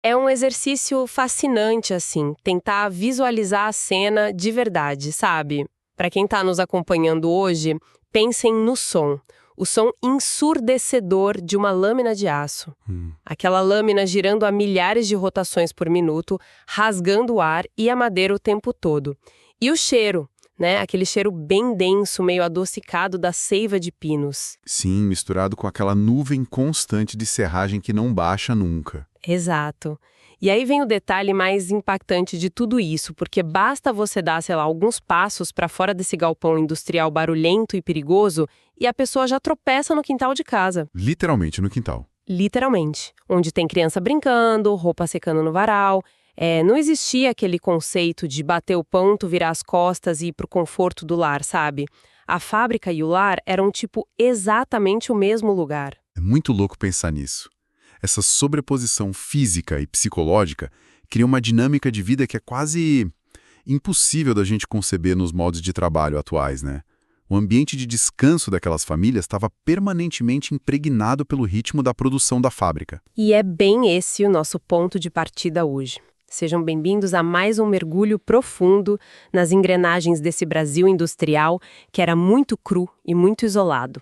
É um exercício fascinante, assim, tentar visualizar a cena de verdade, sabe? Para quem está nos acompanhando hoje, pensem no som. O som ensurdecedor de uma lâmina de aço. Aquela lâmina girando a milhares de rotações por minuto, rasgando o ar e a madeira o tempo todo. E o cheiro, né? Aquele cheiro bem denso, meio adocicado da seiva de pinos. Sim, misturado com aquela nuvem constante de serragem que não baixa nunca. Exato. E aí vem o detalhe mais impactante de tudo isso, porque basta você dar, sei lá, alguns passos para fora desse galpão industrial barulhento e perigoso e a pessoa já tropeça no quintal de casa. Literalmente no quintal. Literalmente. Onde tem criança brincando, roupa secando no varal. Não existia aquele conceito de bater o ponto, virar as costas e ir pro conforto do lar, sabe? A fábrica e o lar eram, tipo, exatamente o mesmo lugar. É muito louco pensar nisso. Essa sobreposição física e psicológica cria uma dinâmica de vida que é quase impossível da gente conceber nos moldes de trabalho atuais, né? O ambiente de descanso daquelas famílias estava permanentemente impregnado pelo ritmo da produção da fábrica. E é bem esse o nosso ponto de partida hoje. Sejam bem-vindos a mais um mergulho profundo nas engrenagens desse Brasil industrial que era muito cru e muito isolado.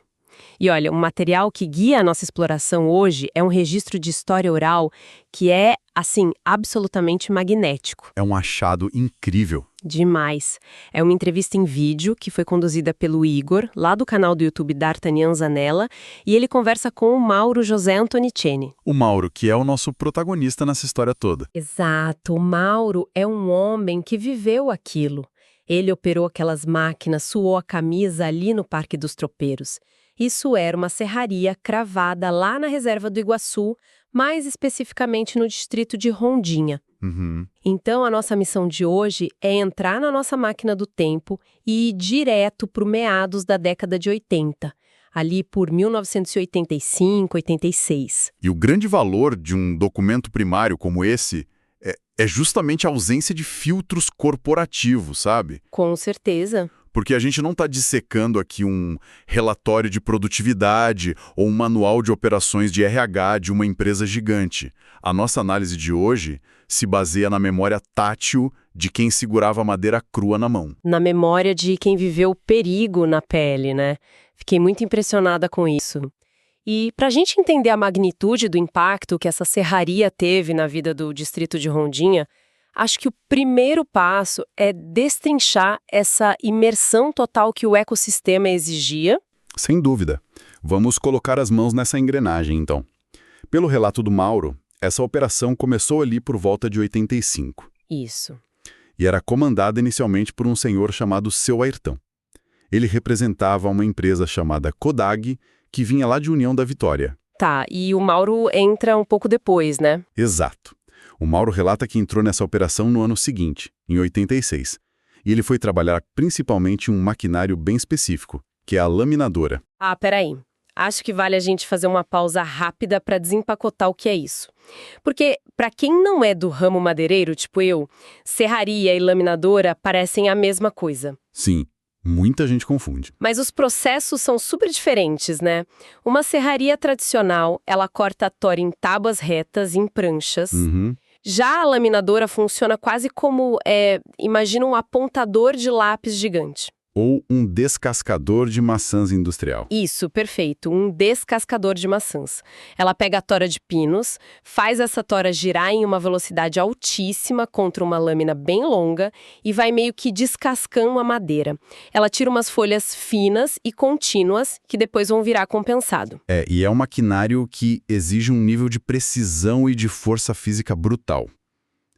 E olha, o material que guia a nossa exploração hoje é um registro de história oral que é, assim, absolutamente magnético. É um achado incrível. Demais. É uma entrevista em vídeo que foi conduzida pelo Igor, lá do canal do YouTube D'Artagnan Zanella, e ele conversa com o Mauro José Antoniceni. O Mauro, que é o nosso protagonista nessa história toda. Exato, o Mauro é um homem que viveu aquilo. Ele operou aquelas máquinas, suou a camisa ali no Parque dos Tropeiros. Isso era uma serraria cravada lá na reserva do Iguaçu, mais especificamente no distrito de Rondinha. Então, a nossa missão de hoje é entrar na nossa máquina do tempo e ir direto para o meados da década de 80, ali por 1985, 86. E o grande valor de um documento primário como esse é justamente a ausência de filtros corporativos, sabe? Com certeza. Porque a gente não está dissecando aqui um relatório de produtividade ou um manual de operações de RH de uma empresa gigante. A nossa análise de hoje se baseia na memória tátil de quem segurava a madeira crua na mão. Na memória de quem viveu o perigo na pele, né? Fiquei muito impressionada com isso. E para a gente entender a magnitude do impacto que essa serraria teve na vida do distrito de Rondinha, acho que o primeiro passo é destrinchar essa imersão total que o ecossistema exigia. Sem dúvida. Vamos colocar as mãos nessa engrenagem, então. Pelo relato do Mauro, essa operação começou ali por volta de 85. Isso. E era comandada inicialmente por um senhor chamado Seu Ayrton. Ele representava uma empresa chamada Codag, que vinha lá de União da Vitória. Tá, e o Mauro entra um pouco depois, né? Exato. O Mauro relata que entrou nessa operação no ano seguinte, em 86. E ele foi trabalhar principalmente em um maquinário bem específico, que é a laminadora. Ah, peraí. Acho que vale a gente fazer uma pausa rápida para desempacotar o que é isso. Porque, para quem não é do ramo madeireiro, tipo eu, serraria e laminadora parecem a mesma coisa. Sim, muita gente confunde. Mas os processos são super diferentes, né? Uma serraria tradicional, ela corta a tora em tábuas retas, em pranchas. Já a laminadora funciona quase como, imagina um apontador de lápis gigante. Ou um descascador de maçãs industrial. Isso, perfeito. Um descascador de maçãs. Ela pega a tora de pinos, faz essa tora girar em uma velocidade altíssima contra uma lâmina bem longa e vai meio que descascando a madeira. Ela tira umas folhas finas e contínuas que depois vão virar compensado. E é um maquinário que exige um nível de precisão e de força física brutal.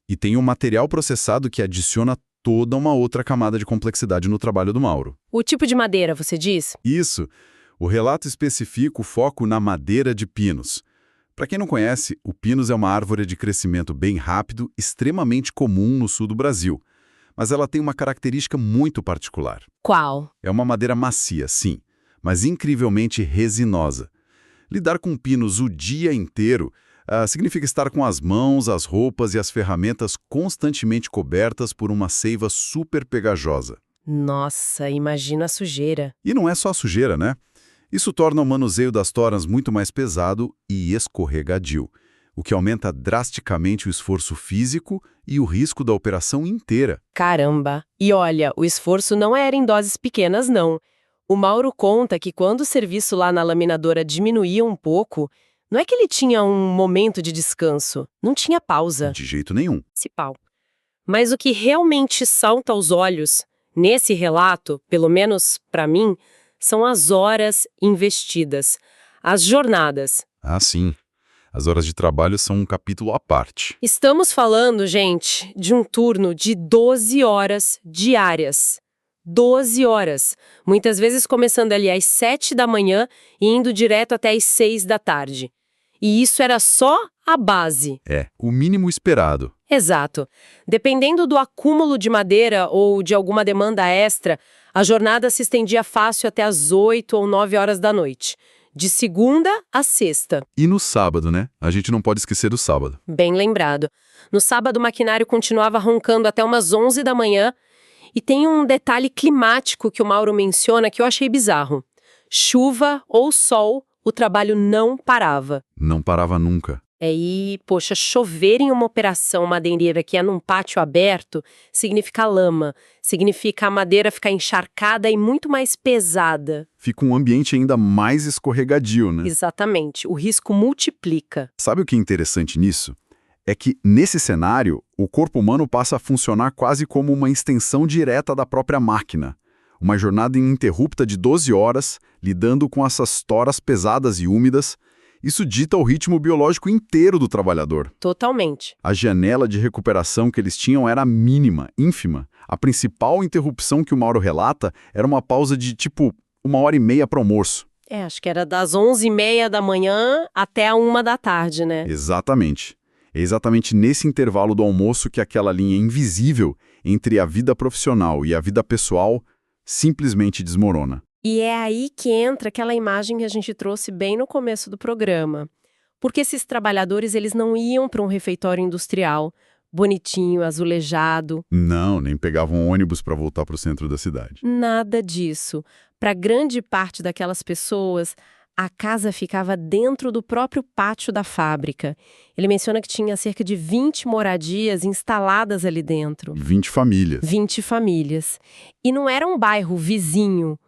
E tem um material processado que adiciona toda uma outra camada de complexidade no trabalho do Mauro. O tipo de madeira, você diz? Isso. O relato especifica o foco na madeira de pinos. Para quem não conhece, o pinus é uma árvore de crescimento bem rápido, extremamente comum no sul do Brasil. Mas ela tem uma característica muito particular. Qual? É uma madeira macia, sim, mas incrivelmente resinosa. Lidar com pinos o dia inteiro significa estar com as mãos, as roupas e as ferramentas constantemente cobertas por uma seiva super pegajosa. Nossa, imagina a sujeira. E não é só a sujeira, né? Isso torna o manuseio das toras muito mais pesado e escorregadio, o que aumenta drasticamente o esforço físico e o risco da operação inteira. Caramba! E olha, o esforço não era em doses pequenas, não. O Mauro conta que quando o serviço lá na laminadora diminuía um pouco, não é que ele tinha um momento de descanso, não tinha pausa. De jeito nenhum. Esse pau. Mas o que realmente salta aos olhos nesse relato, pelo menos para mim, são as horas investidas, as jornadas. Ah, sim. As horas de trabalho são um capítulo à parte. Estamos falando, gente, de um turno de 12 horas diárias. 12 horas. Muitas vezes começando ali às 7 da manhã e indo direto até às 6 da tarde. E isso era só a base. É, o mínimo esperado. Exato. Dependendo do acúmulo de madeira ou de alguma demanda extra, a jornada se estendia fácil até às 8 ou 9 horas da noite. De segunda a sexta. E no sábado, né? A gente não pode esquecer do sábado. Bem lembrado. No sábado, o maquinário continuava roncando até umas 11 da manhã. E tem um detalhe climático que o Mauro menciona que eu achei bizarro. Chuva ou sol, o trabalho não parava. Não parava nunca. Poxa, chover em uma operação madeireira que é num pátio aberto significa lama, significa a madeira ficar encharcada e muito mais pesada. Fica um ambiente ainda mais escorregadio, né? Exatamente, o risco multiplica. Sabe o que é interessante nisso? É que, nesse cenário, o corpo humano passa a funcionar quase como uma extensão direta da própria máquina. Uma jornada ininterrupta de 12 horas, lidando com essas toras pesadas e úmidas. Isso dita o ritmo biológico inteiro do trabalhador. Totalmente. A janela de recuperação que eles tinham era mínima, ínfima. A principal interrupção que o Mauro relata era uma pausa de, 1h30 para o almoço. Acho que era das 11h30 da manhã até a 1 da tarde, né? Exatamente. É exatamente nesse intervalo do almoço que aquela linha invisível entre a vida profissional e a vida pessoal simplesmente desmorona. E é aí que entra aquela imagem que a gente trouxe bem no começo do programa. Porque esses trabalhadores, eles não iam para um refeitório industrial, bonitinho, azulejado. Não, nem pegavam ônibus para voltar para o centro da cidade. Nada disso. Para grande parte daquelas pessoas, a casa ficava dentro do próprio pátio da fábrica. Ele menciona que tinha cerca de 20 moradias instaladas ali dentro. 20 famílias. 20 famílias. E não era um bairro vizinho.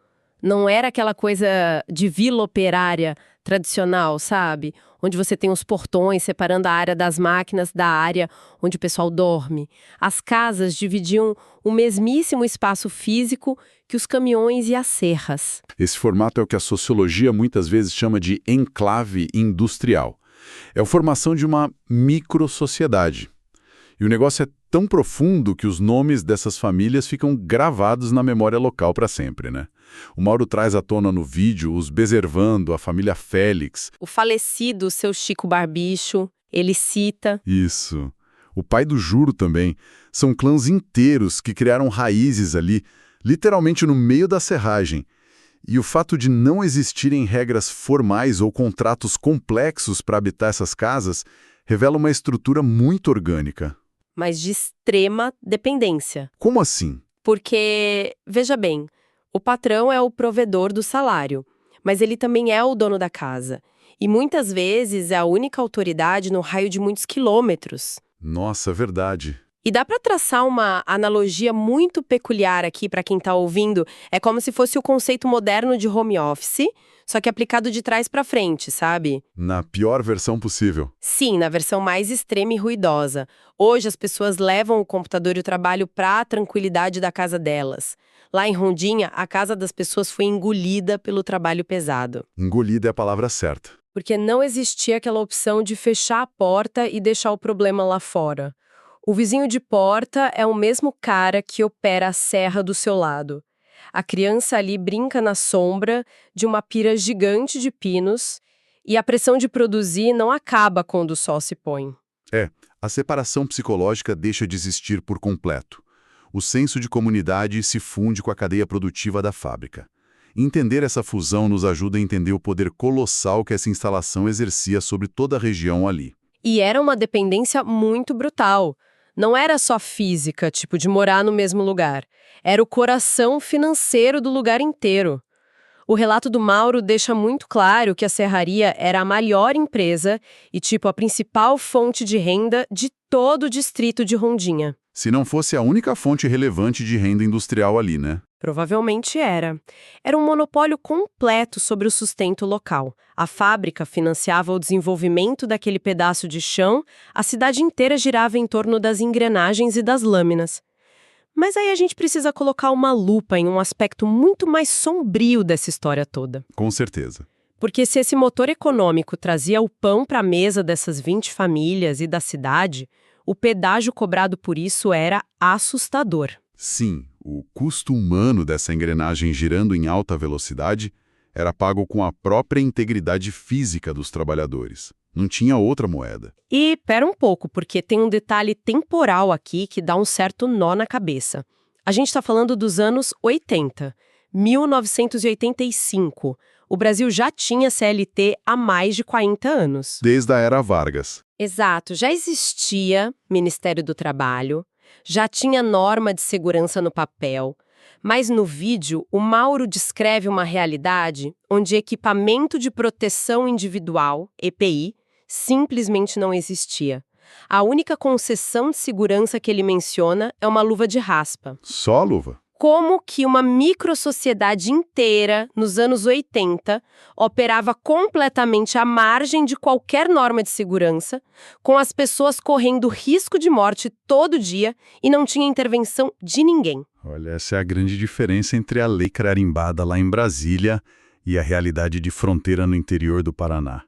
Não era aquela coisa de vila operária tradicional, sabe? Onde você tem os portões separando a área das máquinas da área onde o pessoal dorme. As casas dividiam o mesmíssimo espaço físico que os caminhões e as serras. Esse formato é o que a sociologia muitas vezes chama de enclave industrial. É a formação de uma microsociedade. E o negócio é tão profundo que os nomes dessas famílias ficam gravados na memória local para sempre, né? O Mauro traz à tona no vídeo os Bezervando, a família Félix. O falecido seu Chico Barbicho, ele cita. Isso. O pai do Juro também. São clãs inteiros que criaram raízes ali, literalmente no meio da serragem. E o fato de não existirem regras formais ou contratos complexos para habitar essas casas revela uma estrutura muito orgânica. Mas de extrema dependência. Como assim? Porque, veja bem, o patrão é o provedor do salário, mas ele também é o dono da casa. E muitas vezes é a única autoridade no raio de muitos quilômetros. Nossa, verdade. E dá para traçar uma analogia muito peculiar aqui para quem está ouvindo. É como se fosse o conceito moderno de home office, só que aplicado de trás para frente, sabe? Na pior versão possível. Sim, na versão mais extrema e ruidosa. Hoje as pessoas levam o computador e o trabalho para a tranquilidade da casa delas. Lá em Rondinha, a casa das pessoas foi engolida pelo trabalho pesado. Engolida é a palavra certa. Porque não existia aquela opção de fechar a porta e deixar o problema lá fora. O vizinho de porta é o mesmo cara que opera a serra do seu lado. A criança ali brinca na sombra de uma pira gigante de pinos e a pressão de produzir não acaba quando o sol se põe. A separação psicológica deixa de existir por completo. O senso de comunidade se funde com a cadeia produtiva da fábrica. Entender essa fusão nos ajuda a entender o poder colossal que essa instalação exercia sobre toda a região ali. E era uma dependência muito brutal. Não era só física, tipo de morar no mesmo lugar. Era o coração financeiro do lugar inteiro. O relato do Mauro deixa muito claro que a serraria era a maior empresa e, a principal fonte de renda de todo o distrito de Rondinha. Se não fosse a única fonte relevante de renda industrial ali, né? Provavelmente era. Era um monopólio completo sobre o sustento local. A fábrica financiava o desenvolvimento daquele pedaço de chão, a cidade inteira girava em torno das engrenagens e das lâminas. Mas aí a gente precisa colocar uma lupa em um aspecto muito mais sombrio dessa história toda. Com certeza. Porque se esse motor econômico trazia o pão para a mesa dessas 20 famílias e da cidade, o pedágio cobrado por isso era assustador. Sim, o custo humano dessa engrenagem girando em alta velocidade era pago com a própria integridade física dos trabalhadores. Não tinha outra moeda. E pera um pouco, porque tem um detalhe temporal aqui que dá um certo nó na cabeça. A gente está falando dos anos 80, 1985. O Brasil já tinha CLT há mais de 40 anos. Desde a era Vargas. Exato, já existia Ministério do Trabalho, já tinha norma de segurança no papel, mas no vídeo o Mauro descreve uma realidade onde equipamento de proteção individual, EPI, simplesmente não existia. A única concessão de segurança que ele menciona é uma luva de raspa. Só a luva? Como que uma microsociedade inteira, nos anos 80, operava completamente à margem de qualquer norma de segurança, com as pessoas correndo risco de morte todo dia e não tinha intervenção de ninguém. Olha, essa é a grande diferença entre a lei carimbada lá em Brasília e a realidade de fronteira no interior do Paraná.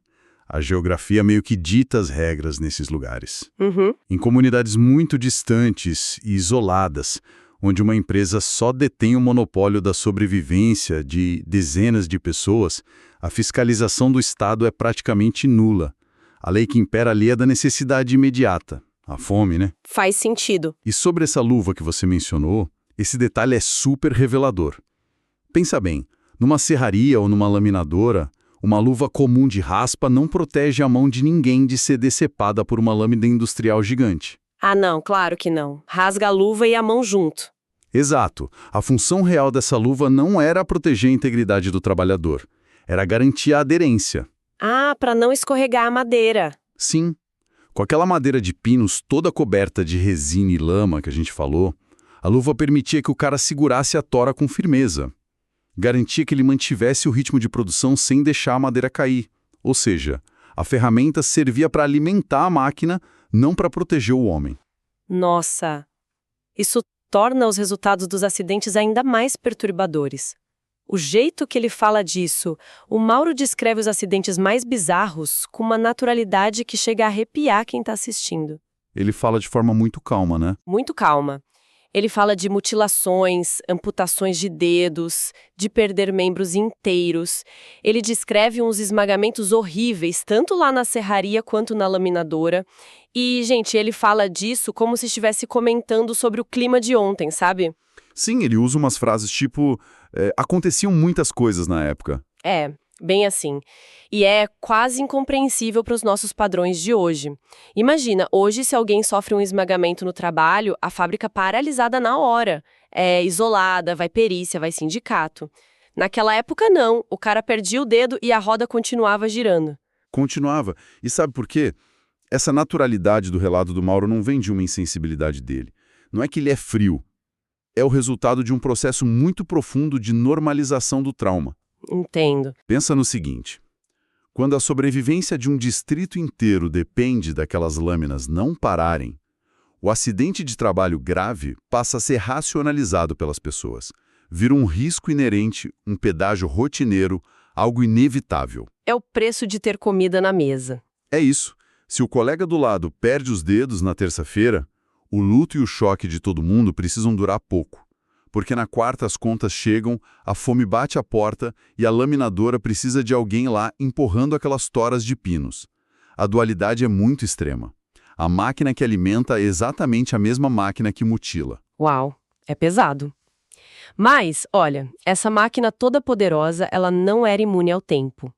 A geografia meio que dita as regras nesses lugares. Em comunidades muito distantes e isoladas, onde uma empresa só detém o monopólio da sobrevivência de dezenas de pessoas, a fiscalização do Estado é praticamente nula. A lei que impera ali é da necessidade imediata, a fome, né? Faz sentido. E sobre essa luva que você mencionou, esse detalhe é super revelador. Pensa bem, numa serraria ou numa laminadora, uma luva comum de raspa não protege a mão de ninguém de ser decepada por uma lâmina industrial gigante. Ah, não, claro que não. Rasga a luva e a mão junto. Exato. A função real dessa luva não era proteger a integridade do trabalhador, era garantir a aderência. Ah, para não escorregar a madeira. Sim. Com aquela madeira de pinos toda coberta de resina e lama que a gente falou, a luva permitia que o cara segurasse a tora com firmeza. Garantia que ele mantivesse o ritmo de produção sem deixar a madeira cair. Ou seja, a ferramenta servia para alimentar a máquina, não para proteger o homem. Nossa, isso torna os resultados dos acidentes ainda mais perturbadores. O jeito que ele fala disso, o Mauro descreve os acidentes mais bizarros com uma naturalidade que chega a arrepiar quem está assistindo. Ele fala de forma muito calma, né? Muito calma. Ele fala de mutilações, amputações de dedos, de perder membros inteiros. Ele descreve uns esmagamentos horríveis, tanto lá na serraria quanto na laminadora. E, gente, ele fala disso como se estivesse comentando sobre o clima de ontem, sabe? Sim, ele usa umas frases tipo, aconteciam muitas coisas na época. É, bem assim. E é quase incompreensível para os nossos padrões de hoje. Imagina, hoje se alguém sofre um esmagamento no trabalho, a fábrica paralisada na hora. É isolada, vai perícia, vai sindicato. Naquela época não, o cara perdia o dedo e a roda continuava girando. Continuava. E sabe por quê? Essa naturalidade do relato do Mauro não vem de uma insensibilidade dele. Não é que ele é frio. É o resultado de um processo muito profundo de normalização do trauma. Entendo. Pensa no seguinte. Quando a sobrevivência de um distrito inteiro depende daquelas lâminas não pararem, o acidente de trabalho grave passa a ser racionalizado pelas pessoas. Vira um risco inerente, um pedágio rotineiro, algo inevitável. É o preço de ter comida na mesa. É isso. Se o colega do lado perde os dedos na terça-feira, o luto e o choque de todo mundo precisam durar pouco. Porque na quarta as contas chegam, a fome bate a porta e a laminadora precisa de alguém lá empurrando aquelas toras de pinos. A dualidade é muito extrema. A máquina que alimenta é exatamente a mesma máquina que mutila. Uau, é pesado. Mas, olha, essa máquina toda poderosa, ela não era imune ao tempo.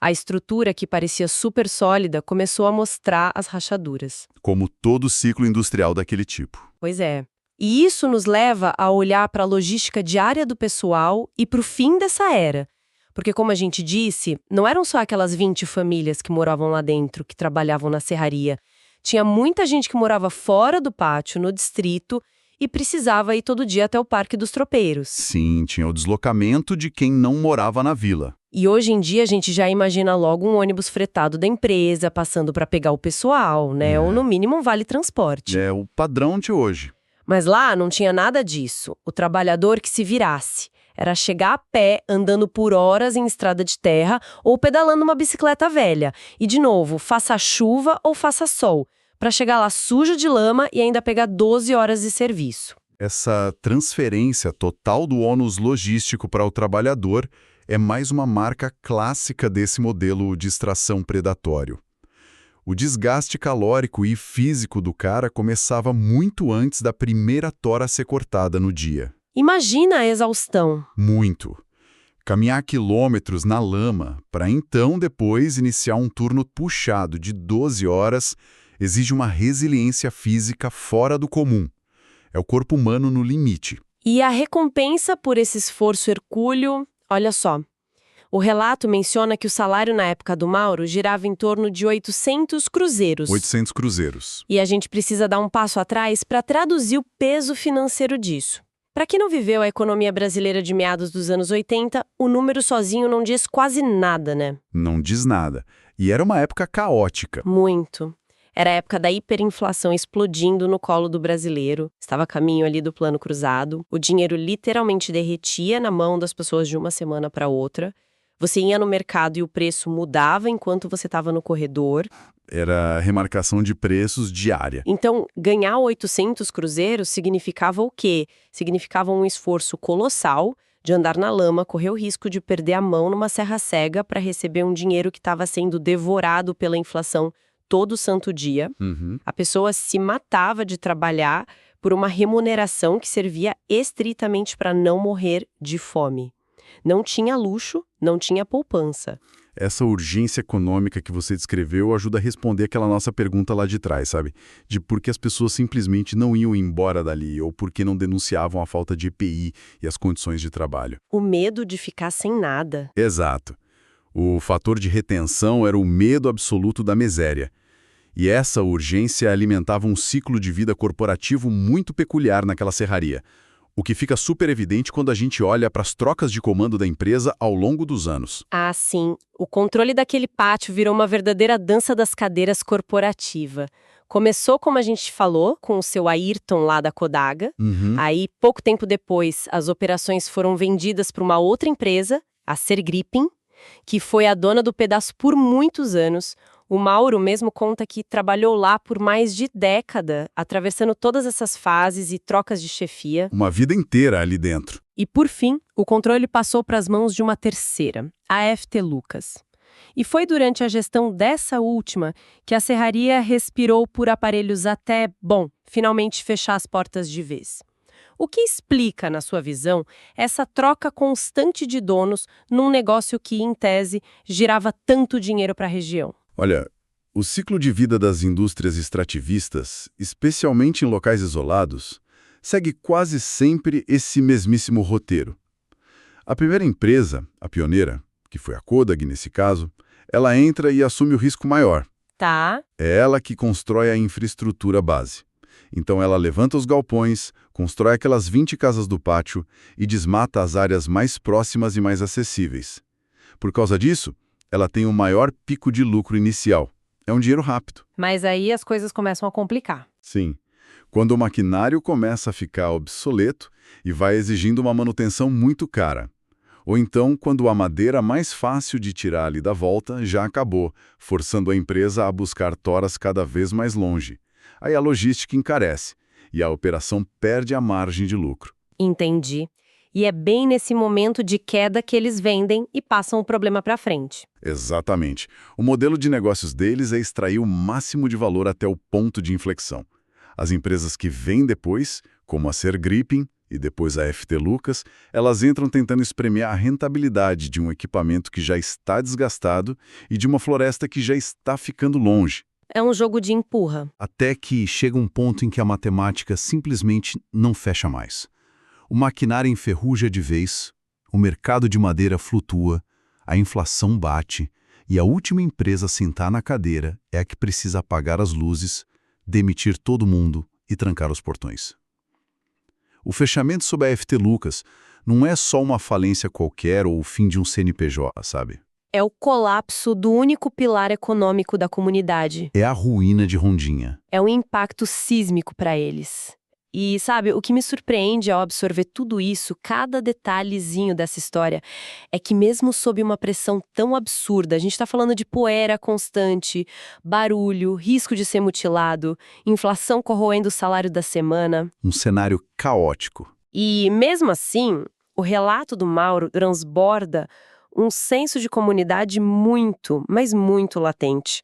A estrutura, que parecia super sólida, começou a mostrar as rachaduras. Como todo ciclo industrial daquele tipo. Pois é. E isso nos leva a olhar para a logística diária do pessoal e para o fim dessa era. Porque, como a gente disse, não eram só aquelas 20 famílias que moravam lá dentro, que trabalhavam na serraria. Tinha muita gente que morava fora do pátio, no distrito, e precisava ir todo dia até o Parque dos Tropeiros. Sim, tinha o deslocamento de quem não morava na vila. E hoje em dia a gente já imagina logo um ônibus fretado da empresa, passando para pegar o pessoal, né? Ou no mínimo um vale-transporte. É o padrão de hoje. Mas lá não tinha nada disso. O trabalhador que se virasse. Era chegar a pé, andando por horas em estrada de terra ou pedalando uma bicicleta velha. E, de novo, faça chuva ou faça sol, para chegar lá sujo de lama e ainda pegar 12 horas de serviço. Essa transferência total do ônus logístico para o trabalhador é mais uma marca clássica desse modelo de extração predatório. O desgaste calórico e físico do cara começava muito antes da primeira tora ser cortada no dia. Imagina a exaustão. Muito. Caminhar quilômetros na lama para então depois iniciar um turno puxado de 12 horas exige uma resiliência física fora do comum. É o corpo humano no limite. E a recompensa por esse esforço hercúleo, olha só. O relato menciona que o salário na época do Mauro girava em torno de 800 cruzeiros. 800 cruzeiros. E a gente precisa dar um passo atrás para traduzir o peso financeiro disso. Para quem não viveu a economia brasileira de meados dos anos 80, o número sozinho não diz quase nada, né? Não diz nada. E era uma época caótica. Muito. Era a época da hiperinflação explodindo no colo do brasileiro. Estava a caminho ali do plano cruzado. O dinheiro literalmente derretia na mão das pessoas de uma semana para outra. Você ia no mercado e o preço mudava enquanto você estava no corredor. Era remarcação de preços diária. Então, ganhar 800 cruzeiros significava o quê? Significava um esforço colossal de andar na lama, correr o risco de perder a mão numa serra cega para receber um dinheiro que estava sendo devorado pela inflação todo santo dia. A pessoa se matava de trabalhar por uma remuneração que servia estritamente para não morrer de fome. Não tinha luxo, não tinha poupança. Essa urgência econômica que você descreveu ajuda a responder aquela nossa pergunta lá de trás, sabe? De por que as pessoas simplesmente não iam embora dali ou por que não denunciavam a falta de EPI e as condições de trabalho. O medo de ficar sem nada. Exato. O fator de retenção era o medo absoluto da miséria. E essa urgência alimentava um ciclo de vida corporativo muito peculiar naquela serraria. O que fica super evidente quando a gente olha para as trocas de comando da empresa ao longo dos anos. Ah, sim. O controle daquele pátio virou uma verdadeira dança das cadeiras corporativa. Começou, como a gente falou, com o seu Ayrton lá da Kodaga. Aí, pouco tempo depois, as operações foram vendidas para uma outra empresa, a Sergripin, que foi a dona do pedaço por muitos anos. O Mauro mesmo conta que trabalhou lá por mais de década, atravessando todas essas fases e trocas de chefia. Uma vida inteira ali dentro. E, por fim, o controle passou para as mãos de uma terceira, a FT Lucas. E foi durante a gestão dessa última que a serraria respirou por aparelhos até, finalmente fechar as portas de vez. O que explica, na sua visão, essa troca constante de donos num negócio que, em tese, girava tanto dinheiro para a região? Olha, o ciclo de vida das indústrias extrativistas, especialmente em locais isolados, segue quase sempre esse mesmíssimo roteiro. A primeira empresa, a pioneira, que foi a Kodak nesse caso, ela entra e assume o risco maior. Tá. É ela que constrói a infraestrutura base. Então ela levanta os galpões, constrói aquelas 20 casas do pátio e desmata as áreas mais próximas e mais acessíveis. Por causa disso, ela tem o maior pico de lucro inicial. É um dinheiro rápido. Mas aí as coisas começam a complicar. Sim. Quando o maquinário começa a ficar obsoleto e vai exigindo uma manutenção muito cara. Ou então, quando a madeira mais fácil de tirar ali da volta já acabou, forçando a empresa a buscar toras cada vez mais longe. Aí a logística encarece e a operação perde a margem de lucro. Entendi. E é bem nesse momento de queda que eles vendem e passam o problema para frente. Exatamente. O modelo de negócios deles é extrair o máximo de valor até o ponto de inflexão. As empresas que vêm depois, como a Sergripin e depois a FT Lucas, elas entram tentando espremer a rentabilidade de um equipamento que já está desgastado e de uma floresta que já está ficando longe. É um jogo de empurra. Até que chega um ponto em que a matemática simplesmente não fecha mais. O maquinário enferruja de vez, o mercado de madeira flutua, A inflação bate e a última empresa a sentar na cadeira é a que precisa apagar as luzes, demitir todo mundo e trancar os portões. O fechamento sob a FT Lucas não é só uma falência qualquer ou o fim de um CNPJ, sabe? É o colapso do único pilar econômico da comunidade. É a ruína de Rondinha. É um impacto sísmico para eles. E, sabe, o que me surpreende ao absorver tudo isso, cada detalhezinho dessa história, é que mesmo sob uma pressão tão absurda, a gente está falando de poeira constante, barulho, risco de ser mutilado, inflação corroendo o salário da semana. Um cenário caótico. E, mesmo assim, o relato do Mauro transborda um senso de comunidade muito, mas muito latente.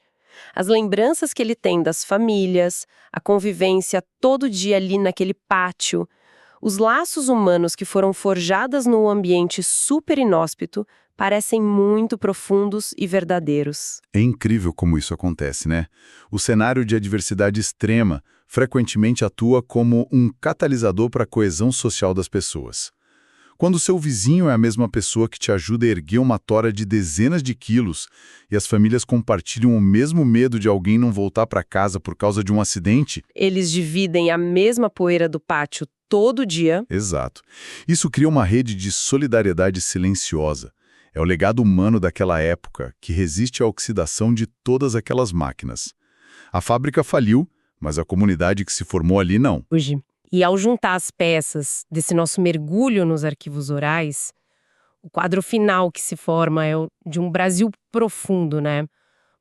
As lembranças que ele tem das famílias, a convivência todo dia ali naquele pátio, os laços humanos que foram forjados num ambiente super inóspito parecem muito profundos e verdadeiros. É incrível como isso acontece, né? O cenário de adversidade extrema frequentemente atua como um catalisador para a coesão social das pessoas. Quando seu vizinho é a mesma pessoa que te ajuda a erguer uma tora de dezenas de quilos e as famílias compartilham o mesmo medo de alguém não voltar para casa por causa de um acidente... Eles dividem a mesma poeira do pátio todo dia. Exato. Isso cria uma rede de solidariedade silenciosa. É o legado humano daquela época que resiste à oxidação de todas aquelas máquinas. A fábrica faliu, mas a comunidade que se formou ali não. Hoje. E ao juntar as peças desse nosso mergulho nos arquivos orais, o quadro final que se forma é o de um Brasil profundo, né?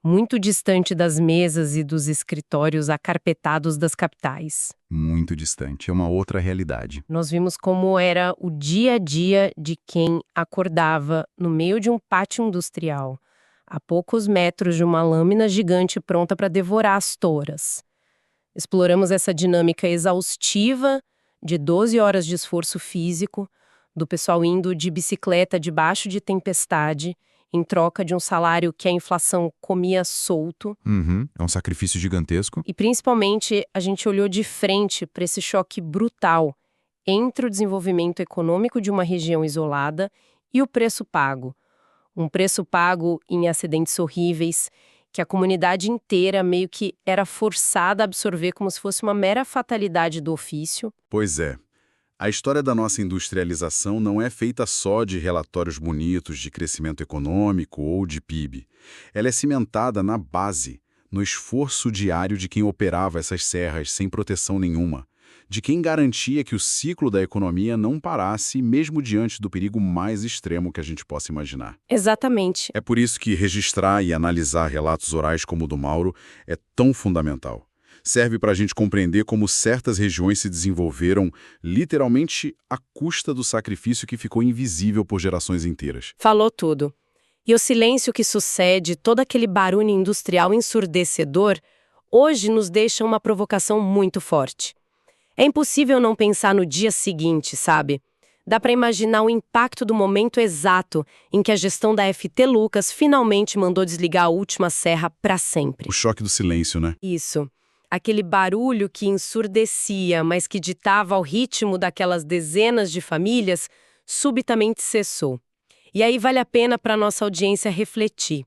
Muito distante das mesas e dos escritórios acarpetados das capitais. Muito distante, é uma outra realidade. Nós vimos como era o dia a dia de quem acordava no meio de um pátio industrial, a poucos metros de uma lâmina gigante pronta para devorar as toras. Exploramos essa dinâmica exaustiva de 12 horas de esforço físico, do pessoal indo de bicicleta debaixo de tempestade, em troca de um salário que a inflação comia solto. É um sacrifício gigantesco. E principalmente a gente olhou de frente para esse choque brutal entre o desenvolvimento econômico de uma região isolada e o preço pago. Um preço pago em acidentes horríveis, que a comunidade inteira meio que era forçada a absorver como se fosse uma mera fatalidade do ofício. Pois é. A história da nossa industrialização não é feita só de relatórios bonitos de crescimento econômico ou de PIB. Ela é cimentada na base, no esforço diário de quem operava essas serras sem proteção nenhuma, de quem garantia que o ciclo da economia não parasse mesmo diante do perigo mais extremo que a gente possa imaginar. Exatamente. É por isso que registrar e analisar relatos orais como o do Mauro é tão fundamental. Serve para a gente compreender como certas regiões se desenvolveram literalmente à custa do sacrifício que ficou invisível por gerações inteiras. Falou tudo. E o silêncio que sucede, todo aquele barulho industrial ensurdecedor, hoje nos deixa uma provocação muito forte. É impossível não pensar no dia seguinte, sabe? Dá para imaginar o impacto do momento exato em que a gestão da FT Lucas finalmente mandou desligar a última serra para sempre. O choque do silêncio, né? Isso. Aquele barulho que ensurdecia, mas que ditava o ritmo daquelas dezenas de famílias, subitamente cessou. E aí vale a pena para nossa audiência refletir.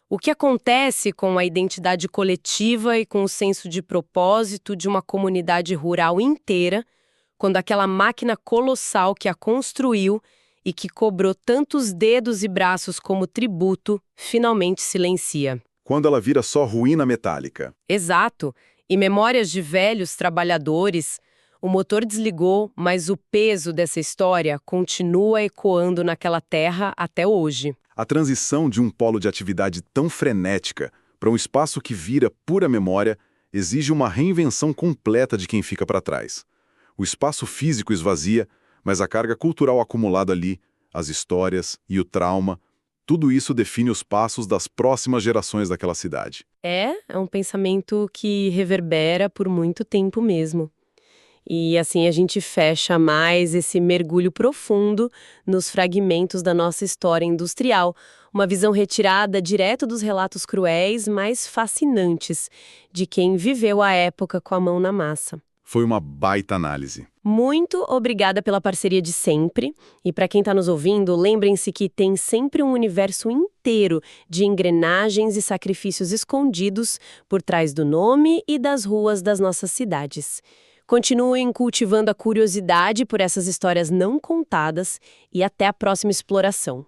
O que acontece com a identidade coletiva e com o senso de propósito de uma comunidade rural inteira, quando aquela máquina colossal que a construiu e que cobrou tantos dedos e braços como tributo, finalmente silencia? Quando ela vira só ruína metálica. Exato. E memórias de velhos trabalhadores, o motor desligou, mas o peso dessa história continua ecoando naquela terra até hoje. A transição de um polo de atividade tão frenética para um espaço que vira pura memória exige uma reinvenção completa de quem fica para trás. O espaço físico esvazia, mas a carga cultural acumulada ali, as histórias e o trauma, tudo isso define os passos das próximas gerações daquela cidade. É um pensamento que reverbera por muito tempo mesmo. E assim a gente fecha mais esse mergulho profundo nos fragmentos da nossa história industrial, uma visão retirada direto dos relatos cruéis, mas fascinantes, de quem viveu a época com a mão na massa. Foi uma baita análise. Muito obrigada pela parceria de sempre. E para quem está nos ouvindo, lembrem-se que tem sempre um universo inteiro de engrenagens e sacrifícios escondidos por trás do nome e das ruas das nossas cidades. Continuem cultivando a curiosidade por essas histórias não contadas e até a próxima exploração.